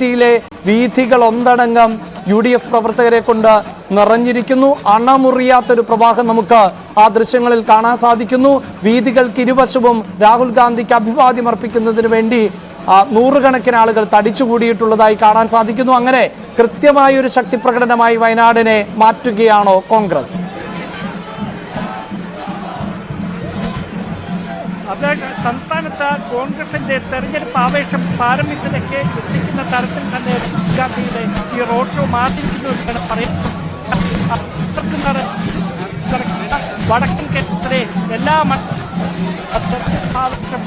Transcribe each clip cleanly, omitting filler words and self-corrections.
യിലെ വീഥികൾ ഒന്നടങ്കം UDF പ്രവർത്തകരെ കൊണ്ട് നിറഞ്ഞിരിക്കുന്നു. അണമുറിയാത്തൊരു പ്രവാഹം നമുക്ക് ആ ദൃശ്യങ്ങളിൽ കാണാൻ സാധിക്കുന്നു. വീഥികൾക്ക് ഇരുവശവും രാഹുൽ ഗാന്ധിക്ക് അഭിവാദ്യം അർപ്പിക്കുന്നതിന് വേണ്ടി നൂറുകണക്കിന് ആളുകൾ തടിച്ചുകൂടിയിട്ടുള്ളതായി കാണാൻ സാധിക്കുന്നു. അങ്ങനെ കൃത്യമായൊരു ശക്തി പ്രകടനമായി വയനാടിനെ മാറ്റുകയാണോ കോൺഗ്രസ്? സംസ്ഥാനത്ത് കോൺഗ്രസിന്റെ തെരഞ്ഞെടുപ്പ് ആവേശം പാരമ്യത്തിലേക്ക് എത്തിക്കുന്ന തരത്തിൽ തന്നെ ഗാന്ധിയുടെ ഈ റോഡ് ഷോ മാറ്റിയിരിക്കുന്നു എന്നാണ് പറയുന്നത്. വടക്കൻ കേരളത്തിലെ എല്ലാ ആവേശം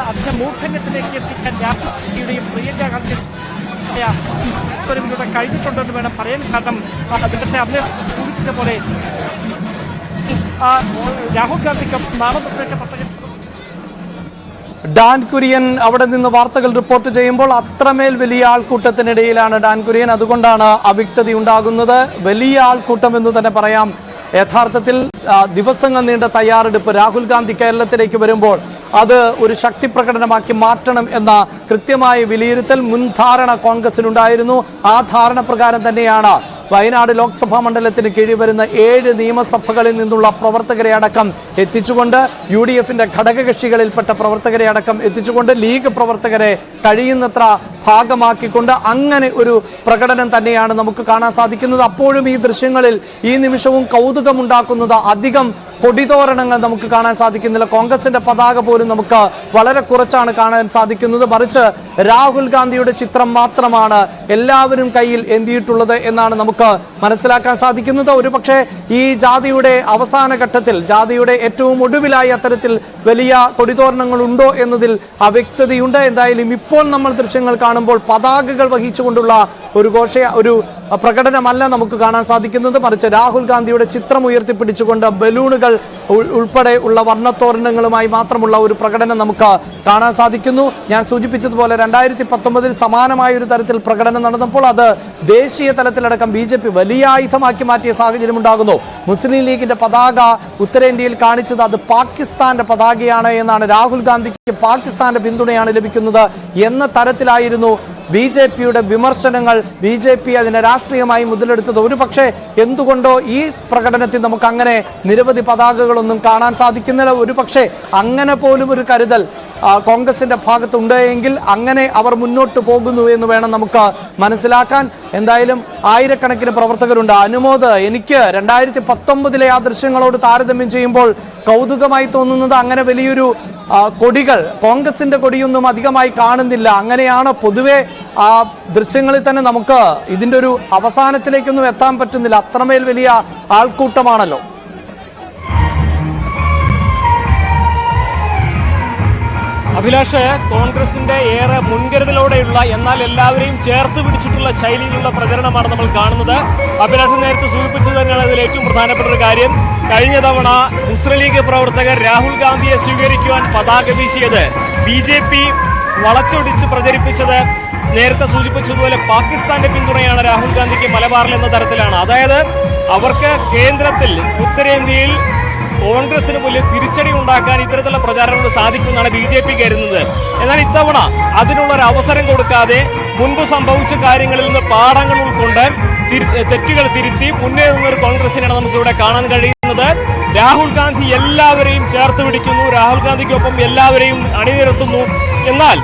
അതിന്റെ മൂർധന്യത്തിലേക്ക് എത്തിക്കാൻ രാഹുൽഗാന്ധിയുടെയും പ്രിയങ്ക ഗാന്ധിയുടെ കഴിഞ്ഞിട്ടുണ്ടെന്ന് വേണം പറയാൻ. കാരണം അദ്ദേഹത്തെ അന്ന് സൂചിപ്പിച്ച പോലെ രാഹുൽ ഗാന്ധിക്ക് നാമനിർദ്ദേശ പത്രിക ഡാൻ കുര്യൻ അവിടെ നിന്ന് വാർത്തകൾ റിപ്പോർട്ട് ചെയ്യുമ്പോൾ അത്രമേൽ വലിയ ആൾക്കൂട്ടത്തിനിടയിലാണ് ഡാൻ കുര്യൻ. അതുകൊണ്ടാണ് അവ്യക്തത ഉണ്ടാകുന്നത്. വലിയ ആൾക്കൂട്ടം എന്ന് തന്നെ പറയാം. യഥാർത്ഥത്തിൽ ദിവസങ്ങൾ നീണ്ട തയ്യാറെടുപ്പ് രാഹുൽ ഗാന്ധി കേരളത്തിലേക്ക് വരുമ്പോൾ അത് ഒരു ശക്തി പ്രകടനമാക്കി മാറ്റണം എന്ന കൃത്യമായ വിലയിരുത്തൽ മുൻധാരണ കോൺഗ്രസിനുണ്ടായിരുന്നു. ആ ധാരണ പ്രകാരം തന്നെയാണ് വയനാട് ലോക്സഭാ മണ്ഡലത്തിന് കീഴിൽ വരുന്ന 7 നിയമസഭകളിൽ നിന്നുള്ള പ്രവർത്തകരെ അടക്കം എത്തിച്ചുകൊണ്ട് UDFന്റെ ഘടകകക്ഷികളിൽപ്പെട്ട പ്രവർത്തകരെ അടക്കം എത്തിച്ചുകൊണ്ട് ലീഗ് പ്രവർത്തകരെ കഴിയുന്നത്ര ഭാഗമാക്കിക്കൊണ്ട് അങ്ങനെ ഒരു പ്രകടനം തന്നെയാണ് നമുക്ക് കാണാൻ സാധിക്കുന്നത്. അപ്പോഴും ഈ ദൃശ്യങ്ങളിൽ ഈ നിമിഷവും കൗതുകമുണ്ടാക്കുന്നത് അധികം കൊടിതോരണങ്ങൾ നമുക്ക് കാണാൻ സാധിക്കുന്നില്ല. കോൺഗ്രസിന്റെ പതാക പോലും നമുക്ക് വളരെ കുറച്ചാണ് കാണാൻ സാധിക്കുന്നത്. മറിച്ച് രാഹുൽ ഗാന്ധിയുടെ ചിത്രം മാത്രമാണ് എല്ലാവരും കയ്യിൽ എന്തിയിട്ടുള്ളത് എന്നാണ് നമുക്ക് മനസ്സിലാക്കാൻ സാധിക്കുന്നത്. ഒരുപക്ഷെ ഈ ജാഥയുടെ അവസാന ഘട്ടത്തിൽ, ജാഥയുടെ ഏറ്റവും ഒടുവിലായി അത്തരത്തിൽ വലിയ കൊടിതോരണങ്ങൾ ഉണ്ടോ എന്നതിൽ അവ്യക്തതയുണ്ട്. എന്തായാലും ഇപ്പോൾ നമ്മൾ ദൃശ്യങ്ങൾ കാണുമ്പോൾ പതാകകൾ വഹിച്ചുകൊണ്ടുള്ള ഒരു പ്രകടനമല്ല നമുക്ക് കാണാൻ സാധിക്കുന്നത്. മറിച്ച് രാഹുൽ ഗാന്ധിയുടെ ചിത്രം ഉയർത്തിപ്പിടിച്ചുകൊണ്ട് ബലൂണുകൾ ഉൾപ്പെടെ ഉള്ള വർണ്ണത്തോരണങ്ങളുമായി മാത്രമുള്ള ഒരു പ്രകടനം നമുക്ക് കാണാൻ സാധിക്കുന്നു. ഞാൻ സൂചിപ്പിച്ചതുപോലെ 2019 സമാനമായ ഒരു തരത്തിൽ പ്രകടനം നടന്നപ്പോൾ അത് ദേശീയ തലത്തിലടക്കം BJP വലിയ ആയുധമാക്കി മാറ്റിയ സാഹചര്യം ഉണ്ടാകുന്നു. മുസ്ലിം ലീഗിന്റെ പതാക ഉത്തരേന്ത്യയിൽ കാണിച്ചത് അത് പാകിസ്ഥാന്റെ പതാകയാണ് എന്നാണ്. രാഹുൽ ഗാന്ധിക്ക് പാകിസ്ഥാന്റെ പിന്തുണയാണ് ലഭിക്കുന്നത് എന്ന തരത്തിലായിരുന്നു BJPയുടെ വിമർശനങ്ങൾ. BJP അതിനെ രാഷ്ട്രീയമായി മുതലെടുത്തത്. ഒരുപക്ഷെ എന്തുകൊണ്ടോ ഈ പ്രകടനത്തിൽ നമുക്ക് അങ്ങനെ നിരവധി പതാകകളൊന്നും കാണാൻ സാധിക്കുന്നില്ല. ഒരുപക്ഷെ അങ്ങനെ പോലും ഒരു കരുതൽ കോൺഗ്രസിന്റെ ഭാഗത്തുണ്ടെങ്കിൽ അങ്ങനെ അവർ മുന്നോട്ട് പോകുന്നു എന്ന് വേണം നമുക്ക് മനസ്സിലാക്കാൻ. എന്തായാലും ആയിരക്കണക്കിന് പ്രവർത്തകരുണ്ട്. അനുമോദ്, എനിക്ക് 2019 ആ ദൃശ്യങ്ങളോട് താരതമ്യം ചെയ്യുമ്പോൾ കൗതുകമായി തോന്നുന്നത് അങ്ങനെ വലിയൊരു കൊടികൾ, കോൺഗ്രസിന്റെ കൊടിയൊന്നും അധികമായി കാണുന്നില്ല. അങ്ങനെയാണ് പൊതുവെ ആ ദൃശ്യങ്ങളിൽ തന്നെ നമുക്ക് ഇതിന്റെ ഒരു അവസാനത്തിലേക്കൊന്നും എത്താൻ പറ്റുന്നില്ല. അത്രമേൽ വലിയ ആൾക്കൂട്ടമാണല്ലോ. അഭിലാഷ്, കോൺഗ്രസിന്റെ ഏറെ മുൻകരുതലോടെയുള്ള എന്നാൽ എല്ലാവരെയും ചേർത്ത് പിടിച്ചിട്ടുള്ള ശൈലിയിലുള്ള പ്രചരണമാണ് നമ്മൾ കാണുന്നത്. അഭിലാഷ് നേരത്തെ സൂചിപ്പിച്ചത് തന്നെയാണ് ഇതിൽ ഏറ്റവും പ്രധാനപ്പെട്ട ഒരു കാര്യം. കഴിഞ്ഞ തവണ മുസ്ലിം ലീഗ് പ്രവർത്തകർ രാഹുൽ ഗാന്ധിയെ സ്വീകരിക്കുവാൻ പതാക വീശിയത് BJP വളച്ചൊടിച്ച് പ്രചരിപ്പിച്ചത് നേരത്തെ സൂചിപ്പിച്ചതുപോലെ പാകിസ്ഥാന്റെ പിന്തുണയാണ് രാഹുൽ ഗാന്ധിക്ക് മലബാറിൽ എന്ന തരത്തിലാണ്. അതായത് അവർക്ക് കേന്ദ്രത്തിൽ ഉത്തരേന്ത്യയിൽ കോൺഗ്രസിന് വലിയ തിരിച്ചടി ഉണ്ടാക്കാൻ ഇത്തരത്തിലുള്ള പ്രചാരണങ്ങൾ സാധിക്കുമെന്നാണ് BJP കരുതുന്നത്. എന്നാൽ ഇത്തവണ അതിനുള്ളൊരു അവസരം കൊടുക്കാതെ മുൻപ് സംഭവിച്ച കാര്യങ്ങളിൽ നിന്ന് പാഠങ്ങൾ ഉൾക്കൊണ്ട് തെറ്റുകൾ തിരുത്തി മുന്നേറുന്ന ഒരു കോൺഗ്രസിനെയാണ് നമുക്ക് ഇവിടെ കാണാൻ കഴിയുന്നത്. രാഹുൽ ഗാന്ധി എല്ലാവരെയും ചേർത്ത് പിടിക്കുന്നു, രാഹുൽ ഗാന്ധിക്കൊപ്പം എല്ലാവരെയും അണിനിരത്തുന്നു. എന്നാൽ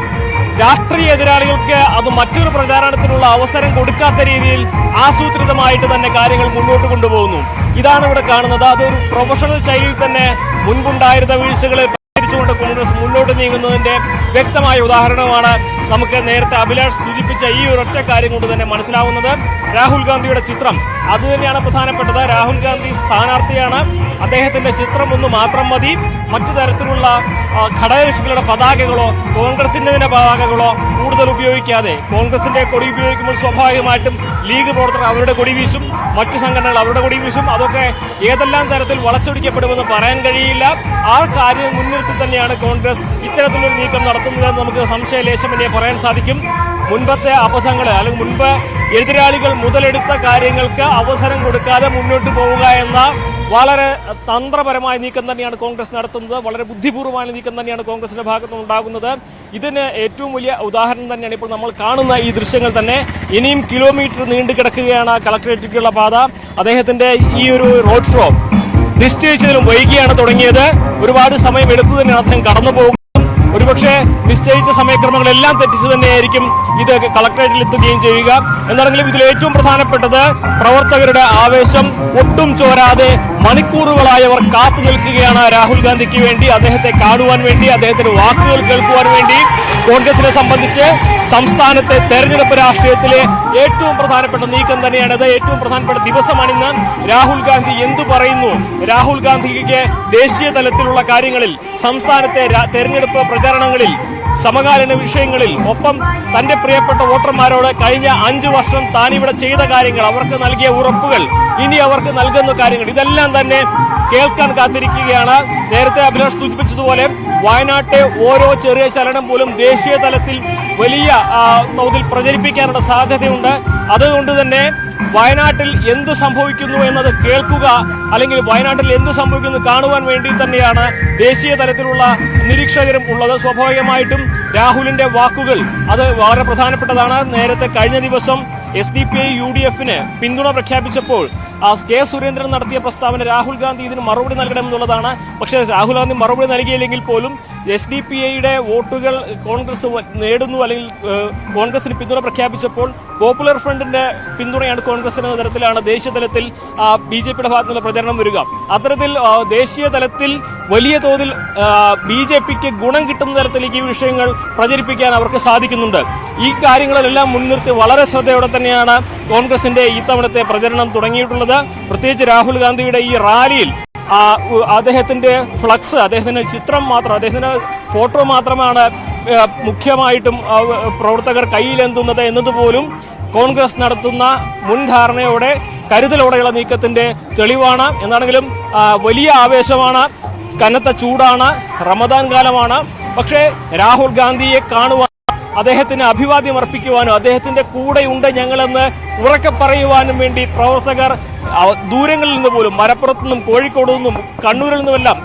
രാഷ്ട്രീയ എതിരാളികൾക്ക് അത് മറ്റൊരു പ്രചാരണത്തിനുള്ള അവസരം കൊടുക്കാത്ത രീതിയിൽ ആസൂത്രിതമായിട്ട് തന്നെ കാര്യങ്ങൾ മുന്നോട്ട് കൊണ്ടുപോകുന്നു. ഇതാണ് ഇവിടെ കാണുന്നത്. അതൊരു പ്രൊഫഷണൽ ശൈലിയിൽ തന്നെ മുൻപുണ്ടായിരുന്ന വീഴ്ചകളെ പരിഹരിച്ചുകൊണ്ട് കോൺഗ്രസ് മുന്നോട്ട് നീങ്ങുന്നതിന്റെ വ്യക്തമായ ഉദാഹരണമാണ് നമുക്ക് നേരത്തെ അഭിലാഷ് സൂചിപ്പിച്ച ഈ ഒരൊറ്റ കാര്യം കൊണ്ട് തന്നെ മനസ്സിലാവുന്നത്. രാഹുൽ ഗാന്ധിയുടെ ചിത്രം അതുതന്നെയാണ് പ്രധാനപ്പെട്ടത്. രാഹുൽ ഗാന്ധി സ്ഥാനാർത്ഥിയാണ്. അദ്ദേഹത്തിന്റെ ചിത്രം ഒന്ന് മാത്രം മതി. മറ്റു തരത്തിലുള്ള ഘടകകക്ഷികളുടെ പതാകകളോ കോൺഗ്രസിന്റെ തന്നെ പതാകകളോ കൂടുതൽ ഉപയോഗിക്കാതെ, കോൺഗ്രസിന്റെ കൊടി ഉപയോഗിക്കുമ്പോൾ സ്വാഭാവികമായിട്ടും ലീഗ് പ്രവർത്തകർ അവരുടെ കൊടി വീശും, മറ്റു സംഘടനകൾ അവരുടെ കൊടി വീശും. അതൊക്കെ ഏതെല്ലാം തരത്തിൽ വളച്ചൊടിക്കപ്പെടുമെന്ന് പറയാൻ കഴിയില്ല. ആ കാര്യം മുൻനിർത്തി തന്നെയാണ് കോൺഗ്രസ് ഇത്തരത്തിലൊരു നീക്കം നടത്തുന്നതെന്ന് നമുക്ക് സംശയലേശമെന്നെ പറയാൻ സാധിക്കും. മുൻപത്തെ അബദ്ധങ്ങൾ അല്ലെങ്കിൽ മുൻപ് എതിരാളികൾ മുതലെടുത്ത കാര്യങ്ങൾക്ക് അവസരം കൊടുക്കാതെ മുന്നോട്ട് പോവുക എന്ന വളരെ തന്ത്രപരമായ നീക്കം തന്നെയാണ് കോൺഗ്രസ് നടത്തുന്നത്. വളരെ ബുദ്ധിപൂർവമായ നീക്കം തന്നെയാണ് കോൺഗ്രസിന്റെ ഭാഗത്തുനിന്നുണ്ടാകുന്നത്. ഇതിന് ഏറ്റവും വലിയ ഉദാഹരണം തന്നെയാണ് ഇപ്പോൾ നമ്മൾ കാണുന്ന ഈ ദൃശ്യങ്ങൾ തന്നെ. ഇനിയും കിലോമീറ്റർ നീണ്ടു കിടക്കുകയാണ് കളക്ടറേറ്റിലേക്കുള്ള പാത. അദ്ദേഹത്തിന്റെ ഈ ഒരു റോഡ് ഷോ നിശ്ചയിച്ചതിലും വൈകിയാണ് തുടങ്ങിയത്. ഒരുപാട് സമയം എടുത്തു തന്നെയാണ് അദ്ദേഹം കടന്നു പോകുന്നത്. ഒരുപക്ഷെ നിശ്ചയിച്ച സമയക്രമങ്ങളെല്ലാം തെറ്റിച്ചു തന്നെയായിരിക്കും ഇത് കളക്ടറേറ്റിൽ എത്തുകയും ചെയ്യുക. എന്നാണെങ്കിലും ഇതിൽ ഏറ്റവും പ്രധാനപ്പെട്ടത് പ്രവർത്തകരുടെ ആവേശം ഒട്ടും ചോരാതെ മണിക്കൂറുകളായി അവർ കാത്തു നിൽക്കുകയാണ് രാഹുൽ ഗാന്ധിക്ക് വേണ്ടി, അദ്ദേഹത്തെ കാണുവാൻ വേണ്ടി, അദ്ദേഹത്തിന്റെ വാക്കുകൾ കേൾക്കുവാൻ വേണ്ടി. കോൺഗ്രസിനെ സംബന്ധിച്ച് സംസ്ഥാനത്തെ തെരഞ്ഞെടുപ്പ് രാഷ്ട്രീയത്തിലെ ഏറ്റവും പ്രധാനപ്പെട്ട നീക്കം തന്നെയാണിത്. ഏറ്റവും പ്രധാനപ്പെട്ട ദിവസമാണിന്ന്. രാഹുൽ ഗാന്ധി എന്തു പറയുന്നു, രാഹുൽ ഗാന്ധിക്ക് ദേശീയ തലത്തിലുള്ള കാര്യങ്ങളിൽ, സംസ്ഥാനത്തെ തെരഞ്ഞെടുപ്പ് പ്രചാരണങ്ങളിൽ, സമകാലീന വിഷയങ്ങളിൽ, ഒപ്പം തന്റെ പ്രിയപ്പെട്ട വോട്ടർമാരോട് കഴിഞ്ഞ 5 വർഷം താനിവിടെ ചെയ്ത കാര്യങ്ങൾ, അവർക്ക് നൽകിയ ഉറപ്പുകൾ, ഇനി അവർക്ക് നൽകുന്ന കാര്യങ്ങൾ, ഇതെല്ലാം തന്നെ കേൾക്കാൻ കാത്തിരിക്കുകയാണ്. നേരത്തെ അഭിലാഷ് സൂചിപ്പിച്ചതുപോലെ വയനാട്ടെ ഓരോ ചെറിയ ചലനം പോലും ദേശീയ തലത്തിൽ വലിയ തോതിൽ പ്രചരിപ്പിക്കാനുള്ള സാധ്യതയുണ്ട്. അതുകൊണ്ട് തന്നെ വയനാട്ടിൽ എന്ത് സംഭവിക്കുന്നു എന്നത് കേൾക്കുക, അല്ലെങ്കിൽ വയനാട്ടിൽ എന്ത് സംഭവിക്കുന്നു കാണുവാൻ വേണ്ടി തന്നെയാണ് ദേശീയ തലത്തിലുള്ള നിരീക്ഷകരും ഉള്ളത്. സ്വാഭാവികമായിട്ടും രാഹുലിന്റെ വാക്കുകൾ അത് വളരെ പ്രധാനപ്പെട്ടതാണ്. നേരത്തെ കഴിഞ്ഞ ദിവസം SDPI UDFന് പിന്തുണ പ്രഖ്യാപിച്ചപ്പോൾ കെ സുരേന്ദ്രൻ നടത്തിയ പ്രസ്താവന രാഹുൽ ഗാന്ധി ഇതിന് മറുപടി നൽകണമെന്നുള്ളതാണ്. പക്ഷേ രാഹുൽ ഗാന്ധി മറുപടി നൽകിയില്ലെങ്കിൽ പോലും SDPIയുടെ വോട്ടുകൾ കോൺഗ്രസ് നേടുന്നു, അല്ലെങ്കിൽ കോൺഗ്രസിന് പിന്തുണ പ്രഖ്യാപിച്ചപ്പോൾ പോപ്പുലർ ഫ്രണ്ടിന്റെ പിന്തുണയാണ് കോൺഗ്രസിന് എന്ന തരത്തിലാണ് ദേശീയ തലത്തിൽ BJPയുടെ ഭാഗത്തു നിന്നുള്ള പ്രചരണം വരിക. അത്തരത്തിൽ ദേശീയ തലത്തിൽ വലിയ തോതിൽ BJPക്ക് ഗുണം കിട്ടുന്ന തരത്തിലേക്ക് ഈ വിഷയങ്ങൾ പ്രചരിപ്പിക്കാൻ അവർക്ക് സാധിക്കുന്നുണ്ട്. ഈ കാര്യങ്ങളെല്ലാം മുൻനിർത്തി വളരെ ശ്രദ്ധയോടെ തന്നെയാണ് കോൺഗ്രസിന്റെ ഇത്തവണത്തെ പ്രചരണം തുടങ്ങിയിട്ടുള്ളത്. പ്രത്യേകിച്ച് രാഹുൽ ഗാന്ധിയുടെ ഈ റാലിയിൽ അദ്ദേഹത്തിന്റെ ഫ്ലക്സ്, അദ്ദേഹത്തിന്റെ ചിത്രം മാത്രം, അദ്ദേഹത്തിന്റെ ഫോട്ടോ മാത്രമാണ് മുഖ്യമായിട്ടും പ്രവർത്തകർ കയ്യിലെന്തുന്നത് എന്നതുപോലും കോൺഗ്രസ് നടത്തുന്ന മുൻധാരണയോടെ, കരുതലോടെയുള്ള നീക്കത്തിന്റെ തെളിവാണ്. എന്നാണെങ്കിലും വലിയ ആവേശമാണ്, കനത്ത ചൂടാണ്, റമദാൻ കാലമാണ്. പക്ഷേ രാഹുൽ ഗാന്ധിയെ കാണുവാൻ, അദ്ദേഹത്തിന് അഭിവാദ്യം അർപ്പിക്കുവാനും, അദ്ദേഹത്തിന്റെ കൂടെയുണ്ട് ഞങ്ങളെന്ന് ഉറക്കെ പറയുവാനും വേണ്ടി പ്രവർത്തകർ ദൂരങ്ങളിൽ നിന്ന് പോലും, മലപ്പുറത്തു നിന്നും, കോഴിക്കോട് നിന്നും, കണ്ണൂരിൽ നിന്നുമെല്ലാം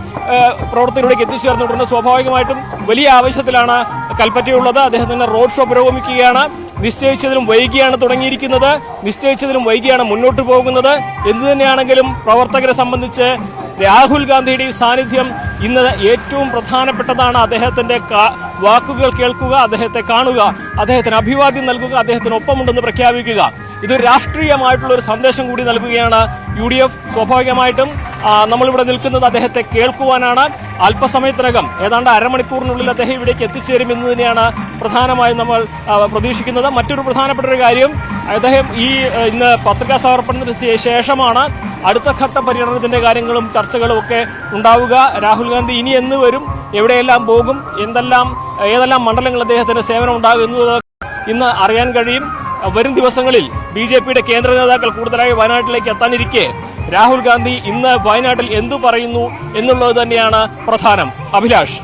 പ്രവർത്തകരിലേക്ക് എത്തിച്ചേർന്നിട്ടുണ്ട്. സ്വാഭാവികമായിട്ടും വലിയ ആവേശത്തിലാണ് കൽപ്പറ്റയുള്ളത്. അദ്ദേഹത്തിന്റെ റോഡ് ഷോ പുരോഗമിക്കുകയാണ്. നിശ്ചയിച്ചതിലും വൈകിയാണ് തുടങ്ങിയിരിക്കുന്നത്, നിശ്ചയിച്ചതിലും വൈകിയാണ് മുന്നോട്ട് പോകുന്നത്. എന്തു തന്നെയാണെങ്കിലും പ്രവർത്തകരെ സംബന്ധിച്ച് രാഹുൽ ഗാന്ധിയുടെ ഈ സാന്നിധ്യം ഇന്ന് ഏറ്റവും പ്രധാനപ്പെട്ടതാണ്. അദ്ദേഹത്തിന്റെ വാക്കുകൾ കേൾക്കുക, അദ്ദേഹത്തെ കാണുക, അദ്ദേഹത്തിന് അഭിവാദ്യം നൽകുക, അദ്ദേഹത്തിന് ഒപ്പമുണ്ടെന്ന് പ്രഖ്യാപിക്കുക. ഇത് രാഷ്ട്രീയമായിട്ടുള്ള ഒരു സന്ദേശം കൂടി നൽകുകയാണ് UDF. സ്വാഭാവികമായിട്ടും നമ്മളിവിടെ നിൽക്കുന്നത് അദ്ദേഹത്തെ കേൾക്കുവാനാണ്. അല്പസമയത്തിനകം, ഏതാണ്ട് അരമണിക്കൂറിനുള്ളിൽ അദ്ദേഹം ഇവിടേക്ക് എത്തിച്ചേരും എന്ന് തന്നെയാണ് പ്രധാനമായും നമ്മൾ പ്രതീക്ഷിക്കുന്നത്. മറ്റൊരു പ്രധാനപ്പെട്ട ഒരു കാര്യം, അദ്ദേഹം ഇന്ന് പത്രികാ സമർപ്പണത്തിന് ശേഷമാണ് അടുത്ത ഘട്ട പര്യടനത്തിന്റെ കാര്യങ്ങളും ചർച്ചകളും ഒക്കെ ഉണ്ടാവുക. രാഹുൽ ഗാന്ധി ഇനി എന്ന് വരും, എവിടെയെല്ലാം പോകും, ഏതെല്ലാം മണ്ഡലങ്ങൾ അദ്ദേഹത്തിന്റെ സേവനം ഉണ്ടാകും എന്നത് ഇന്ന് അറിയാൻ കഴിയും. വരും ദിവസങ്ങളിൽ BJPയുടെ കേന്ദ്ര നേതാക്കൾ കൂടുതലായി വയനാട്ടിലേക്ക് എത്താനിരിക്കെ രാഹുൽ ഗാന്ധി ഇന്ന് വയനാട്ടിൽ എന്തു പറയുന്നു എന്നുള്ളത് തന്നെയാണ് പ്രധാനം. അഭിലാഷ്.